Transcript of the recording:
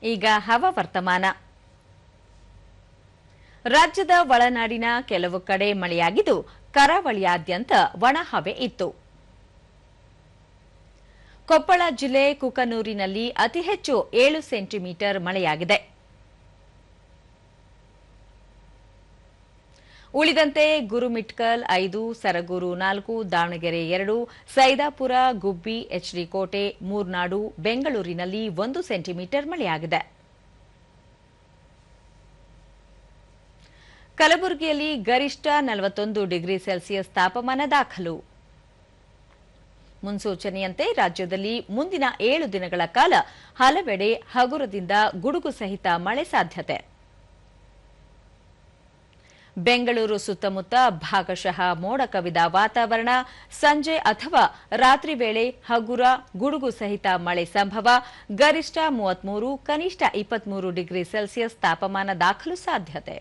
ಈಗ ಹವಾವರ್ತಮಾನ. ರಾಜ್ಯದ ಒಳನಾಡಿನ ಕೆಲವು ಕಡೆ ಮಳೆಯಾಗಿದ್ದು, ಕರಾವಳಿಯಾದ್ಯಂತ ಒಣಹವೆ ಇತ್ತು. ಕೊಪ್ಪಳ ಜಿಲ್ಲೆ ಕುಕನೂರಿನಲ್ಲಿ ಅತಿ ಹೆಚ್ಚು 7 ಸೆಂಟಿಮೀಟರ್ ಮಳೆಯಾಗಿದೆ. ಉಳಿದಂತೆ ಗುರುಮಿಟ್ಕಲ್ 5, ಸರಗೂರು 4, ದಾವಣಗೆರೆ 2, ಸೈದಾಪುರ, ಗುಬ್ಬಿ, ಎಚ್ಡಿ ಕೋಟೆ, ಮೂರ್ನಾಡು, ಬೆಂಗಳೂರಿನಲ್ಲಿ 1 ಸೆಂಟಿಮೀಟರ್ ಮಳೆಯಾಗಿದೆ. ಕಲಬುರಗಿಯಲ್ಲಿ ಗರಿಷ್ಠ 41 ಡಿಗ್ರಿ ಸೆಲ್ಸಿಯಸ್ ತಾಪಮಾನ ದಾಖಲು. ಮುನ್ಸೂಚನೆಯಂತೆ ರಾಜ್ಯದಲ್ಲಿ ಮುಂದಿನ 7 ದಿನಗಳ ಕಾಲ ಹಲವೆಡೆ ಹಗುರದಿಂದ ಗುಡುಗು ಸಹಿತ ಮಳೆ ಸಾಧ್ಯತೆ. ಬೆಂಗಳೂರು ಸುತ್ತಮುತ್ತ ಭಾಗಶಃ ಮೋಡ ಕವಿದ ವಾತಾವರಣ. ಸಂಜೆ ಅಥವಾ ರಾತ್ರಿ ವೇಳೆ ಹಗುರ ಗುಡುಗು ಸಹಿತ ಮಳೆ ಸಂಭವ. ಗರಿಷ್ಠ 33, ಕನಿಷ್ಠ 23 ಡಿಗ್ರಿ ಸೆಲ್ಸಿಯಸ್ ತಾಪಮಾನ ದಾಖಲು ಸಾಧ್ಯತೆ.